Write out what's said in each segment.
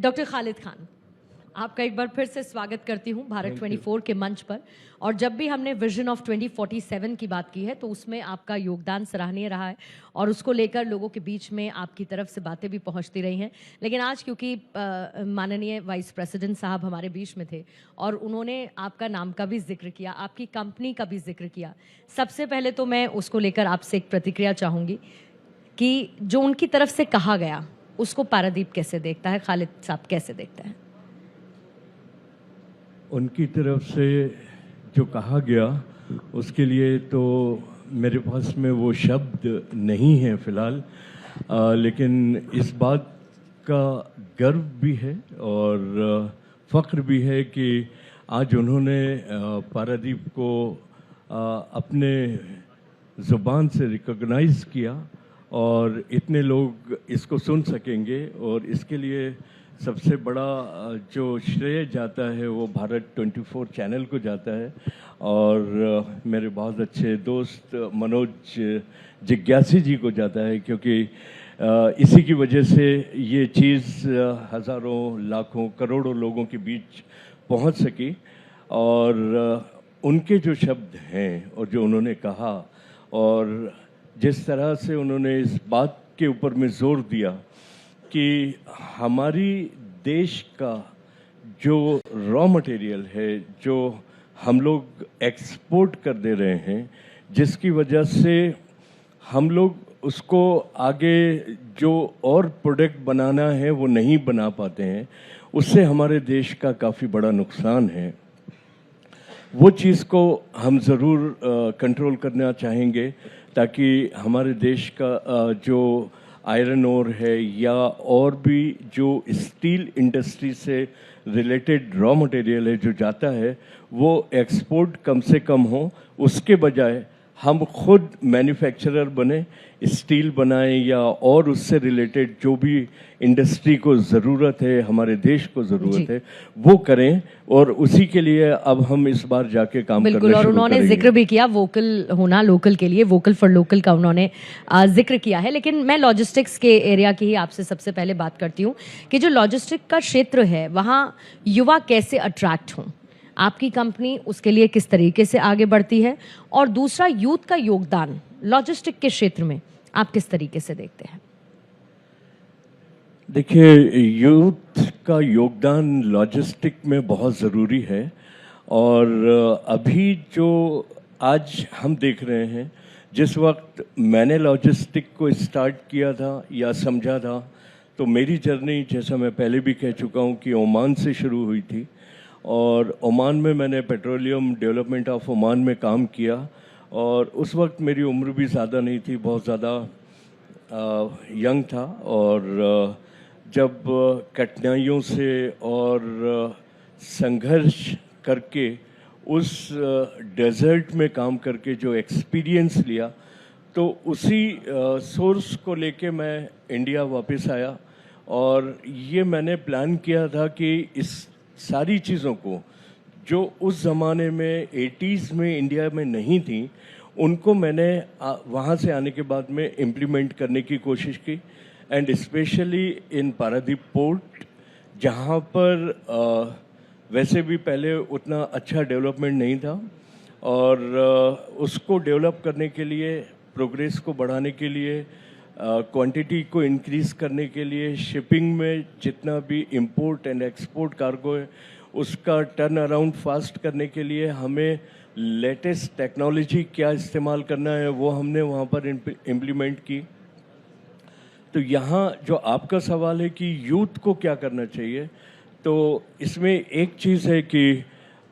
Doctor Khalid Khan, आपका एक बार फिर से स्वागत करती हूं भारत 24 के मंच पर। और जब भी हमने विजन ऑफ 2047 की बात की है तो उसमें आपका योगदान सराहनीय रहा है और उसको लेकर लोगों के बीच में आपकी तरफ से बातें भी पहुंचती रही हैं। लेकिन आज क्योंकि माननीय वाइस प्रेसिडेंट साहब हमारे बीच में थे और उन्होंने आपका नाम का भी जिक्र किया, आपकी कंपनी का भी जिक्र किया, सबसे पहले तो मैं उसको लेकर आपसे एक प्रतिक्रिया चाहूँगी कि जो उनकी तरफ से कहा गया उसको पारादीप कैसे देखता है, खालिद साहब कैसे देखते हैं? उनकी तरफ से जो कहा गया उसके लिए तो मेरे पास में वो शब्द नहीं है फ़िलहाल, लेकिन इस बात का गर्व भी है और फ़ख्र भी है कि आज उन्होंने पारादीप को अपने ज़ुबान से रिकॉग्नाइज़ किया और इतने लोग इसको सुन सकेंगे। और इसके लिए सबसे बड़ा जो श्रेय जाता है वो भारत 24 चैनल को जाता है और मेरे बहुत अच्छे दोस्त मनोज जिज्ञासी जी को जाता है, क्योंकि इसी की वजह से ये चीज़ हज़ारों लाखों करोड़ों लोगों के बीच पहुंच सकी। और उनके जो शब्द हैं और जो उन्होंने कहा और जिस तरह से उन्होंने इस बात के ऊपर में जोर दिया कि हमारी देश का जो रॉ मटेरियल है जो हम लोग एक्सपोर्ट कर दे रहे हैं, जिसकी वजह से हम लोग उसको आगे जो और प्रोडक्ट बनाना है वो नहीं बना पाते हैं, उससे हमारे देश का काफ़ी बड़ा नुकसान है। वो चीज़ को हम ज़रूर कंट्रोल करना चाहेंगे ताकि हमारे देश का जो आयरन ओर है या और भी जो स्टील इंडस्ट्री से रिलेटेड रॉ मटेरियल है जो जाता है वो एक्सपोर्ट कम से कम हो, उसके बजाय हम खुद मैन्युफैक्चरर बने, स्टील बनाएं या और उससे रिलेटेड जो भी इंडस्ट्री को ज़रूरत है, हमारे देश को ज़रूरत है, वो करें। और उसी के लिए अब हम इस बार जाके काम करना शुरू करेंगे। और उन्होंने जिक्र भी किया वोकल होना लोकल के लिए, वोकल फॉर लोकल का उन्होंने जिक्र किया है। लेकिन मैं लॉजिस्टिक्स के एरिया की ही आपसे सबसे पहले बात करती हूँ कि जो लॉजिस्टिक का क्षेत्र है वहाँ युवा कैसे अट्रैक्ट हों, आपकी कंपनी उसके लिए किस तरीके से आगे बढ़ती है, और दूसरा यूथ का योगदान लॉजिस्टिक के क्षेत्र में आप किस तरीके से देखते हैं? देखिए, यूथ का योगदान लॉजिस्टिक में बहुत ज़रूरी है और अभी जो आज हम देख रहे हैं, जिस वक्त मैंने लॉजिस्टिक को स्टार्ट किया था या समझा था तो मेरी जर्नी, जैसा मैं पहले भी कह चुका हूँ, कि ओमान से शुरू हुई थी और ओमान में मैंने पेट्रोलियम डेवलपमेंट ऑफ ओमान में काम किया और उस वक्त मेरी उम्र भी ज़्यादा नहीं थी, बहुत ज़्यादा यंग था। और जब कठिनाइयों से और संघर्ष करके उस डेजर्ट में काम करके जो एक्सपीरियंस लिया, तो उसी सोर्स को लेके मैं इंडिया वापस आया और ये मैंने प्लान किया था कि इस सारी चीज़ों को जो उस ज़माने में 80s में इंडिया में नहीं थी, उनको मैंने वहाँ से आने के बाद में इम्प्लीमेंट करने की कोशिश की। And specially in Paradip port, जहाँ पर वैसे भी पहले उतना अच्छा डेवलपमेंट नहीं था और उसको डेवलप करने के लिए, प्रोग्रेस को बढ़ाने के लिए, क्वांटिटी को इंक्रीज़ करने के लिए, शिपिंग में जितना भी इंपोर्ट एंड एक्सपोर्ट कार्गो है उसका टर्न अराउंड फास्ट करने के लिए हमें लेटेस्ट टेक्नोलॉजी क्या इस्तेमाल करना है वो हमने वहाँ पर इम्प्लीमेंट की। तो यहाँ जो आपका सवाल है कि यूथ को क्या करना चाहिए, तो इसमें एक चीज़ है कि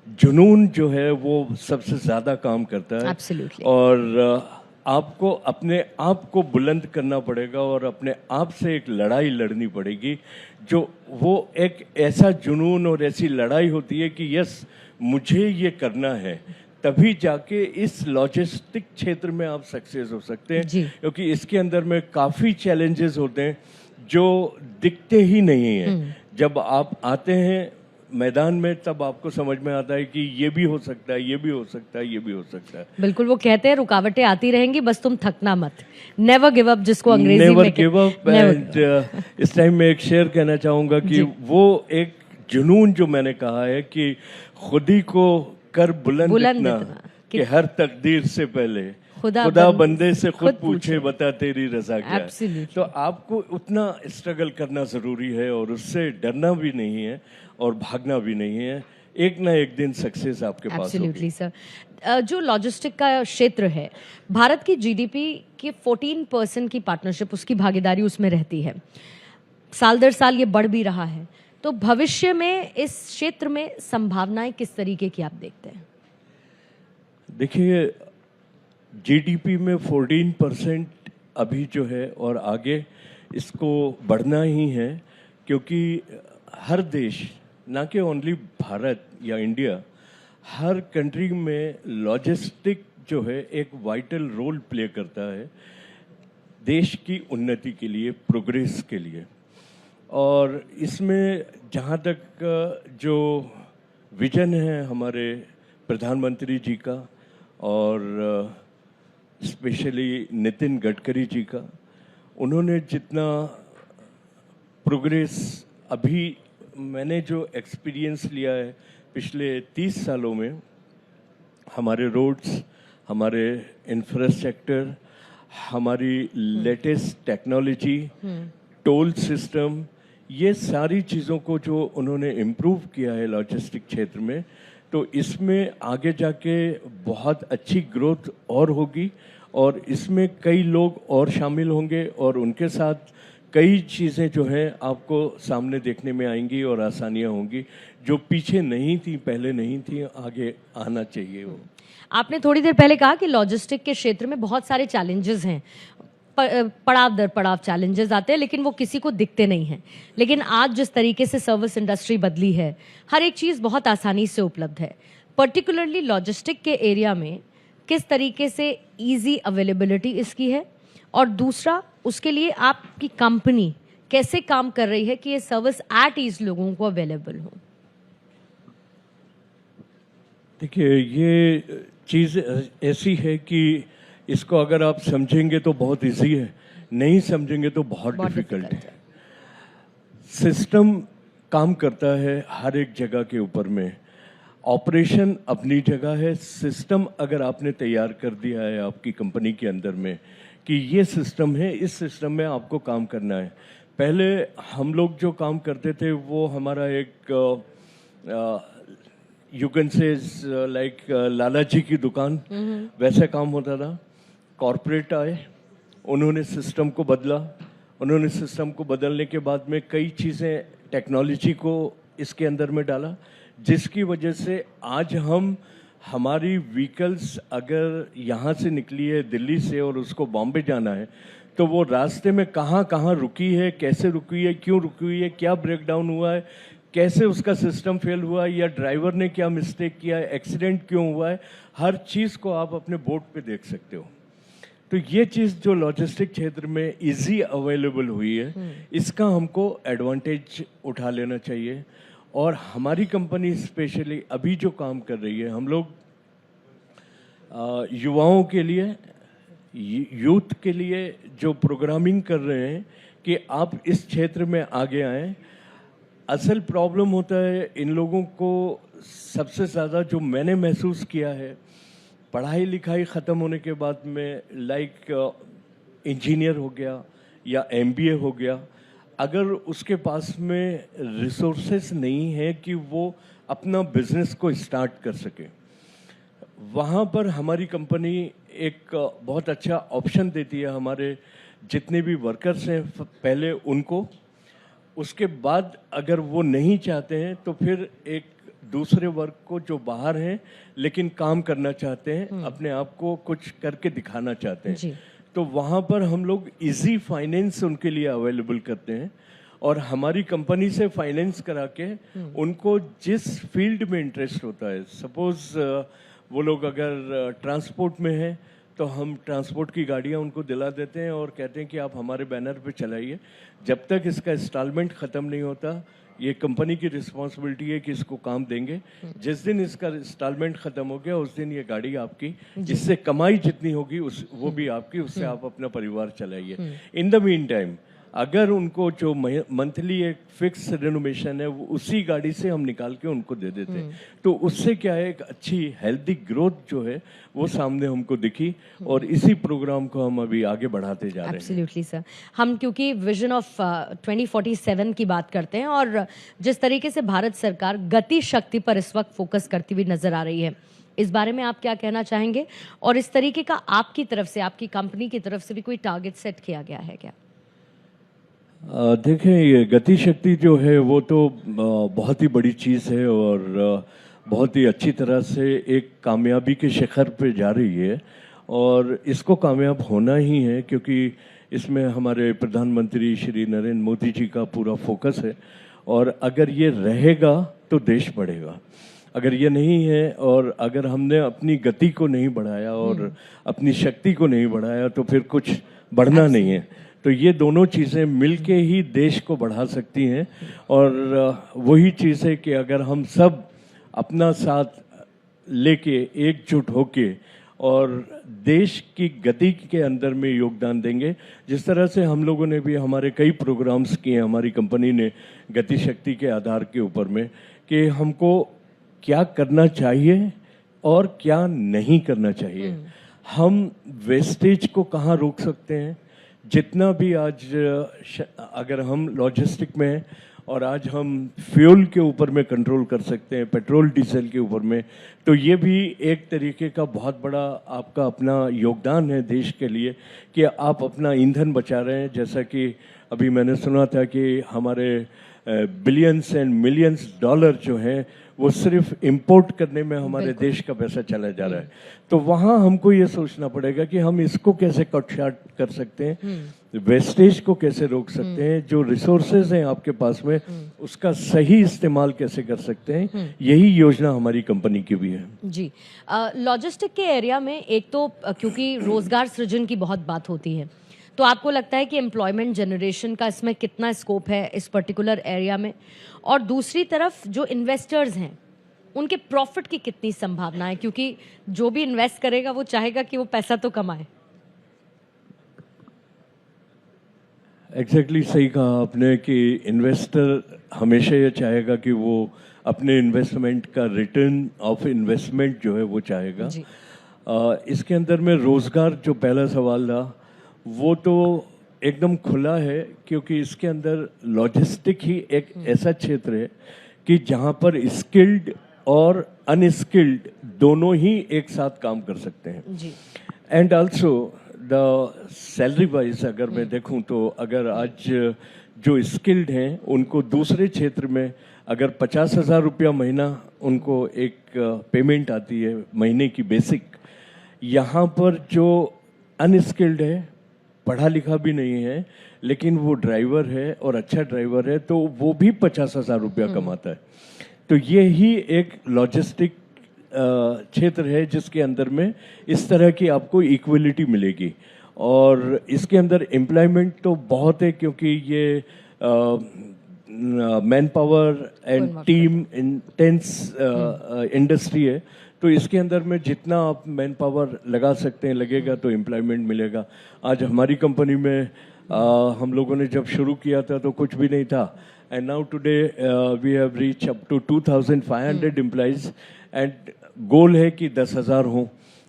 जुनून जो है वो सबसे ज़्यादा काम करता है। Absolutely. और आपको अपने आप को बुलंद करना पड़ेगा और अपने आप से एक लड़ाई लड़नी पड़ेगी, जो वो एक ऐसा जुनून और ऐसी लड़ाई होती है कि यस मुझे ये करना है, तभी जाके इस लॉजिस्टिक क्षेत्र में आप सक्सेस हो सकते हैं। क्योंकि इसके अंदर में काफ़ी चैलेंजेस होते हैं जो दिखते ही नहीं हैं। जब आप आते हैं, मैदान में तब आपको समझ में आता है कि ये भी हो सकता है, ये भी हो सकता है, ये भी हो सकता है। बिल्कुल, वो कहते हैं रुकावटें आती रहेंगी, बस तुम थकना मत। नेवर गिव अप, जिसको अंग्रेजी नेवर में गिव अप। एंड इस टाइम में एक शेर कहना चाहूंगा कि वो एक जुनून जो मैंने कहा है कि खुद ही को कर बुलंद इतना कि हर तकदीर से पहले खुदा बंदे से खुद पूछे बता तेरी रजा क्या है। तो आपको उतना स्ट्रगल करना जरूरी है और उससे डरना भी नहीं है और भागना भी नहीं है। एक ना एक दिन सक्सेस आपके पास होगी। Absolutely sir. जो लॉजिस्टिक का क्षेत्र है, भारत की जीडीपी की 14% की पार्टनरशिप, उसकी भागीदारी उसमें रहती है। साल दर साल ये बढ़ भी रहा है। तो भविष्य में इस क्षेत्र में संभावनाएं किस तरीके की आप देखते हैं? देखिए, जीडीपी में 14% अभी जो है और आगे इसको बढ़ना ही है, क्योंकि हर देश, ना कि ओनली भारत या इंडिया, हर कंट्री में लॉजिस्टिक जो है एक वाइटल रोल प्ले करता है देश की उन्नति के लिए, प्रोग्रेस के लिए। और इसमें जहाँ तक जो विजन है हमारे प्रधानमंत्री जी का और स्पेशली नितिन गडकरी जी का, उन्होंने जितना प्रोग्रेस अभी मैंने जो एक्सपीरियंस लिया है पिछले 30 सालों में, हमारे रोड्स, हमारे इंफ्रास्ट्रक्चर, हमारी लेटेस्ट टेक्नोलॉजी, टोल सिस्टम, ये सारी चीज़ों को जो उन्होंने इम्प्रूव किया है लॉजिस्टिक क्षेत्र में, तो इसमें आगे जाके बहुत अच्छी ग्रोथ और होगी और इसमें कई लोग और शामिल होंगे और उनके साथ कई चीज़ें जो हैं आपको सामने देखने में आएंगी और आसानियां होंगी जो पीछे नहीं थी, पहले नहीं थी, आगे आना चाहिए वो। आपने थोड़ी देर पहले कहा कि लॉजिस्टिक के क्षेत्र में बहुत सारे चैलेंजेस हैं, पड़ाव दर पड़ाव चैलेंजेस आते हैं, लेकिन वो किसी को दिखते नहीं हैं। लेकिन आज जिस तरीके से सर्विस इंडस्ट्री बदली है, हर एक चीज़ बहुत आसानी से उपलब्ध है। पर्टिकुलरली लॉजिस्टिक के एरिया में किस तरीके से इजी अवेलेबिलिटी इसकी है, और दूसरा उसके लिए आपकी कंपनी कैसे काम कर रही है कि ये सर्विस एट ईज लोगों को अवेलेबल हो? देखिए, ये चीज़ ऐसी है कि इसको अगर आप समझेंगे तो बहुत इजी है, नहीं समझेंगे तो बहुत डिफिकल्ट है। सिस्टम काम करता है हर एक जगह के ऊपर में, ऑपरेशन अपनी जगह है। सिस्टम अगर आपने तैयार कर दिया है आपकी कंपनी के अंदर में कि ये सिस्टम है, इस सिस्टम में आपको काम करना है। पहले हम लोग जो काम करते थे वो हमारा एक यू कैन से लाइक लाला जी की दुकान, वैसा काम होता था। कॉरपोरेट आए, उन्होंने सिस्टम को बदला, उन्होंने सिस्टम को बदलने के बाद में कई चीज़ें, टेक्नोलॉजी को इसके अंदर में डाला, जिसकी वजह से आज हम हमारी व्हीकल्स अगर यहाँ से निकली है दिल्ली से और उसको बॉम्बे जाना है, तो वो रास्ते में कहाँ कहाँ रुकी है, कैसे रुकी है, क्यों रुकी है, क्या ब्रेकडाउन हुआ है, कैसे उसका सिस्टम फेल हुआ है, या ड्राइवर ने क्या मिस्टेक किया है, एक्सीडेंट क्यों हुआ है, हर चीज़ को आप अपने बोर्ड पे देख सकते हो। तो ये चीज़ जो लॉजिस्टिक क्षेत्र में इजी अवेलेबल हुई है, इसका हमको एडवांटेज उठा लेना चाहिए। और हमारी कंपनी स्पेशली अभी जो काम कर रही है, हम लोग युवाओं के लिए, यूथ के लिए जो प्रोग्रामिंग कर रहे हैं कि आप इस क्षेत्र में आगे आएं। असल प्रॉब्लम होता है इन लोगों को, सबसे ज़्यादा जो मैंने महसूस किया है, पढ़ाई लिखाई ख़त्म होने के बाद में लाइक इंजीनियर हो गया या एमबीए हो गया, अगर उसके पास में रिसोर्सेस नहीं है कि वो अपना बिजनेस को स्टार्ट कर सके, वहाँ पर हमारी कंपनी एक बहुत अच्छा ऑप्शन देती है हमारे जितने भी वर्कर्स हैं पहले उनको। उसके बाद अगर वो नहीं चाहते हैं तो फिर एक दूसरे वर्ग को जो बाहर हैं लेकिन काम करना चाहते हैं, अपने आप को कुछ करके दिखाना चाहते हैं, तो वहाँ पर हम लोग इजी फाइनेंस उनके लिए अवेलेबल करते हैं और हमारी कंपनी से फाइनेंस करा के उनको जिस फील्ड में इंटरेस्ट होता है, सपोज वो लोग अगर ट्रांसपोर्ट में हैं तो हम ट्रांसपोर्ट की गाड़ियाँ उनको दिला देते हैं और कहते हैं कि आप हमारे बैनर पे चलाइए, जब तक इसका इंस्टॉलमेंट ख़त्म नहीं होता ये कंपनी की रिस्पॉन्सिबिलिटी है कि इसको काम देंगे। जिस दिन इसका इंस्टॉलमेंट खत्म हो गया उस दिन ये गाड़ी आपकी, इससे कमाई जितनी होगी उस वो भी आपकी, उससे आप अपना परिवार चलाइए। इन द मीन टाइम अगर उनको जो मंथली एक फिक्स रेनोवेशन है वो उसी गाड़ी से हम निकाल के उनको दे देते हैं, तो उससे क्या है, एक अच्छी हेल्दी ग्रोथ जो है वो सामने हमको दिखी, और इसी प्रोग्राम को हम अभी आगे बढ़ाते जा रहे हैं। Absolutely sir. हम क्योंकि विजन ऑफ 2047 की बात करते हैं और जिस तरीके से भारत सरकार गति शक्ति पर इस वक्त फोकस करती हुई नजर आ रही है, इस बारे में आप क्या कहना चाहेंगे? और इस तरीके का आपकी तरफ से, आपकी कंपनी की तरफ से भी कोई टारगेट सेट किया गया है क्या? देखें, ये गति शक्ति जो है वो तो बहुत ही बड़ी चीज़ है और बहुत ही अच्छी तरह से एक कामयाबी के शिखर पे जा रही है, और इसको कामयाब होना ही है क्योंकि इसमें हमारे प्रधानमंत्री श्री नरेंद्र मोदी जी का पूरा फोकस है। और अगर ये रहेगा तो देश बढ़ेगा, अगर ये नहीं है और अगर हमने अपनी गति को नहीं बढ़ाया और अपनी शक्ति को नहीं बढ़ाया तो फिर कुछ बढ़ना नहीं है। तो ये दोनों चीज़ें मिलके ही देश को बढ़ा सकती हैं, और वही चीज़ है कि अगर हम सब अपना साथ लेके एकजुट होके और देश की गति के अंदर में योगदान देंगे, जिस तरह से हम लोगों ने भी हमारे कई प्रोग्राम्स किए हैं हमारी कंपनी ने गति शक्ति के आधार के ऊपर में, कि हमको क्या करना चाहिए और क्या नहीं करना चाहिए, हम वेस्टेज को कहाँ रोक सकते हैं। जितना भी आज अगर हम लॉजिस्टिक में हैं और आज हम फ्यूल के ऊपर में कंट्रोल कर सकते हैं, पेट्रोल डीजल के ऊपर में, तो ये भी एक तरीके का बहुत बड़ा आपका अपना योगदान है देश के लिए कि आप अपना ईंधन बचा रहे हैं। जैसा कि अभी मैंने सुना था कि हमारे बिलियंस एंड मिलियंस डॉलर जो हैं वो सिर्फ इंपोर्ट करने में हमारे देश का पैसा चला जा रहा है। तो वहाँ हमको ये सोचना पड़ेगा कि हम इसको कैसे कट शार्ट कर सकते हैं, वेस्टेज को कैसे रोक सकते हैं, जो रिसोर्सेज हैं आपके पास में उसका सही इस्तेमाल कैसे कर सकते हैं। यही योजना हमारी कंपनी की भी है। जी, लॉजिस्टिक के एरिया में एक तो क्योंकि रोजगार सृजन की बहुत बात होती है, तो आपको लगता है कि एम्प्लॉयमेंट जनरेशन का इसमें कितना स्कोप है इस पर्टिकुलर एरिया में? और दूसरी तरफ जो इन्वेस्टर्स हैं उनके प्रॉफिट की कितनी संभावना है, क्योंकि जो भी इन्वेस्ट करेगा वो चाहेगा कि वो पैसा तो कमाए। एग्जैक्टली सही कहा आपने कि इन्वेस्टर हमेशा ये चाहेगा कि वो अपने इन्वेस्टमेंट का रिटर्न ऑफ इन्वेस्टमेंट जो है वो चाहेगा। इसके अंदर में रोजगार, जो पहला सवाल था, वो तो एकदम खुला है क्योंकि इसके अंदर लॉजिस्टिक ही एक ऐसा क्षेत्र है कि जहाँ पर स्किल्ड और अनस्किल्ड दोनों ही एक साथ काम कर सकते हैं। And also the salary wise अगर मैं देखूं तो अगर आज जो स्किल्ड हैं उनको दूसरे क्षेत्र में अगर 50,000 रुपया महीना उनको एक पेमेंट आती है महीने की बेसिक, यहाँ पर जो अनस्किल्ड है, पढ़ा लिखा भी नहीं है, लेकिन वो ड्राइवर है और अच्छा ड्राइवर है, तो वो भी 50,000 रुपया कमाता है। तो ये ही एक लॉजिस्टिक क्षेत्र है जिसके अंदर में इस तरह की आपको इक्वलिटी मिलेगी। और इसके अंदर एम्प्लॉयमेंट तो बहुत है क्योंकि ये man power and team intense industry है, तो इसके अंदर में जितना आप मैन पावर लगा सकते हैं लगेगा तो एम्प्लॉयमेंट मिलेगा। आज हमारी कंपनी में हम लोगों ने जब शुरू किया था तो कुछ भी नहीं था, and now today we have reach up to 2,500 employees and goal है कि 10,000 हों।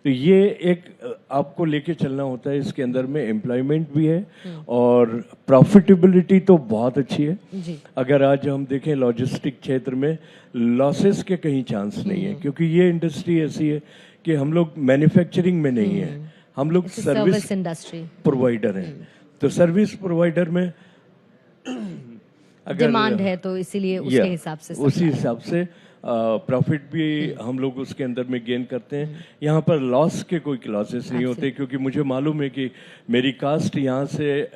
तो ये एक आपको लेके चलना होता है। इसके अंदर में एम्प्लॉयमेंट भी है और प्रॉफिटेबिलिटी तो बहुत अच्छी है जी। अगर आज हम देखें लॉजिस्टिक क्षेत्र में लॉसेस के कहीं चांस नहीं है, क्योंकि ये इंडस्ट्री ऐसी है कि हम लोग मैन्युफैक्चरिंग में नहीं है, हम लोग सर्विस इंडस्ट्री प्रोवाइडर हैं। तो सर्विस प्रोवाइडर में अगर डिमांड है तो इसीलिए उसके हिसाब से उसी हिसाब से प्रॉफिट भी हम लोग उसके अंदर में गेन करते हैं। यहाँ पर लॉस के कोई क्लासेस नहीं होते, क्योंकि मुझे मालूम है कि मेरी कास्ट यहाँ से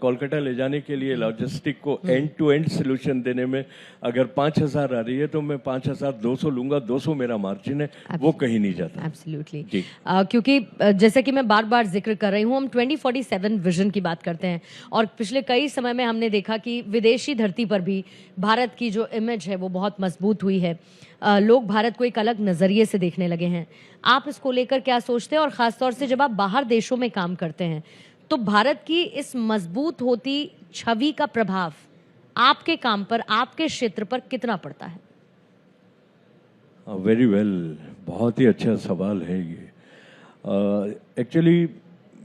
कोलकाता ले जाने के लिए लॉजिस्टिक को एंड टू एंड सोल्यूशन देने में अगर 5,000 आ रही है तो मैं 5,200 लूंगा, 200 मेरा मार्जिन है, वो कहीं नहीं जाता। एब्सोल्युटली। जी। क्योंकि जैसे कि मैं बार बार जिक्र कर रही हूँ, हम 2047 विजन की बात करते हैं और पिछले कई समय में हमने देखा कि विदेशी धरती पर भी भारत की जो इमेज है वो बहुत मजबूत हुई है। लोग भारत को एक अलग नज़रिए से देखने लगे हैं। आप इसको लेकर क्या सोचते हैं, और ख़ासतौर से जब आप बाहर देशों में काम करते हैं तो भारत की इस मजबूत होती छवि का प्रभाव आपके काम पर, आपके क्षेत्र पर कितना पड़ता है? वेरी वेल, बहुत ही अच्छा सवाल है ये। एक्चुअली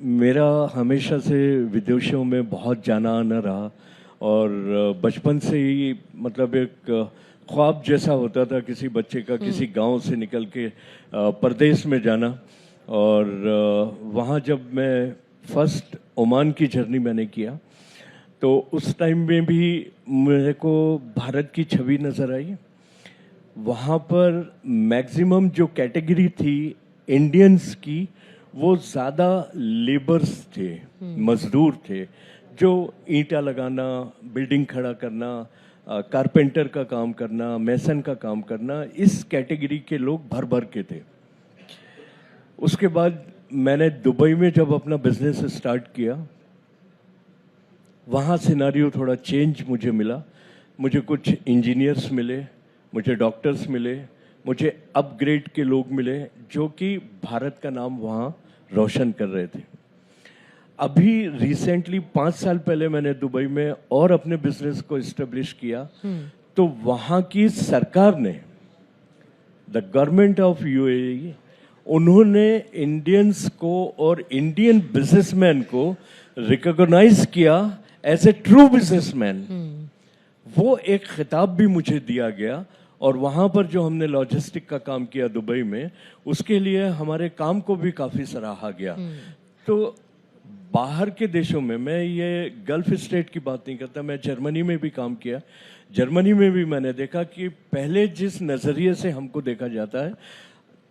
मेरा हमेशा से विदेशों में बहुत जाना आना रहा और बचपन से ही मतलब एक ख्वाब जैसा होता था किसी बच्चे का, किसी गांव से निकल के परदेश में जाना। और वहाँ जब मैं फर्स्ट ओमान की जर्नी मैंने किया तो उस टाइम में भी मेरे को भारत की छवि नज़र आई। वहाँ पर मैक्सिमम जो कैटेगरी थी इंडियंस की, वो ज़्यादा लेबर्स थे, मजदूर थे, जो ईंटा लगाना, बिल्डिंग खड़ा करना, कारपेंटर का काम करना, मैसन का काम करना, इस कैटेगरी के लोग भर भर के थे। उसके बाद मैंने दुबई में जब अपना बिजनेस स्टार्ट किया, वहाँ सिनारियो थोड़ा चेंज मुझे मिला। मुझे कुछ इंजीनियर्स मिले, मुझे डॉक्टर्स मिले, मुझे अपग्रेड के लोग मिले जो कि भारत का नाम वहाँ रोशन कर रहे थे। अभी रिसेंटली 5 साल पहले मैंने दुबई में और अपने बिजनेस को इस्टेब्लिश किया, तो वहाँ की सरकार ने, द गवर्नमेंट ऑफ यूएई, उन्होंने इंडियंस को और इंडियन बिजनेसमैन को रिकॉग्नाइज किया एज ए ट्रू बिजनेसमैन। वो एक खिताब भी मुझे दिया गया और वहाँ पर जो हमने लॉजिस्टिक का काम किया दुबई में, उसके लिए हमारे काम को भी काफ़ी सराहा गया। तो बाहर के देशों में, मैं ये गल्फ स्टेट की बात नहीं करता, मैं जर्मनी में भी काम किया। जर्मनी में भी मैंने देखा कि पहले जिस नज़रिए से हमको देखा जाता है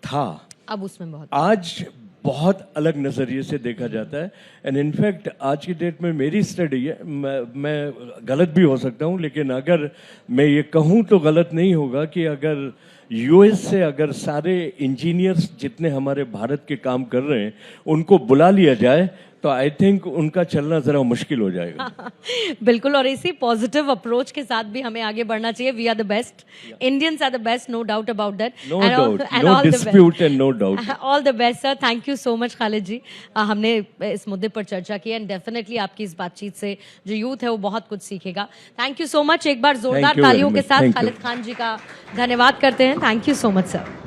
था, अब उसमें आज बहुत अलग नज़रिए से देखा जाता है। एंड इनफैक्ट आज की डेट में मेरी स्टडी है, मैं गलत भी हो सकता हूँ, लेकिन अगर मैं ये कहूँ तो गलत नहीं होगा कि अगर यूएस से अगर सारे इंजीनियर्स जितने हमारे भारत के काम कर रहे हैं उनको बुला लिया जाए तो आई थिंक उनका चलना जरा मुश्किल हो जाएगा। बिल्कुल, और इसी पॉजिटिव अप्रोच के साथ भी हमें आगे बढ़ना चाहिए। We are the best, Indians are the best, no doubt about that, no doubt, no dispute and no doubt. All the best sir, thank you so much Khalid ji. हमने इस मुद्दे पर चर्चा की एंड डेफिनेटली आपकी इस बातचीत से जो यूथ है वो बहुत कुछ सीखेगा। Thank you so much. एक बार जोरदार तालियों के साथ खालिद खान जी का धन्यवाद करते हैं। Thank you so much sir.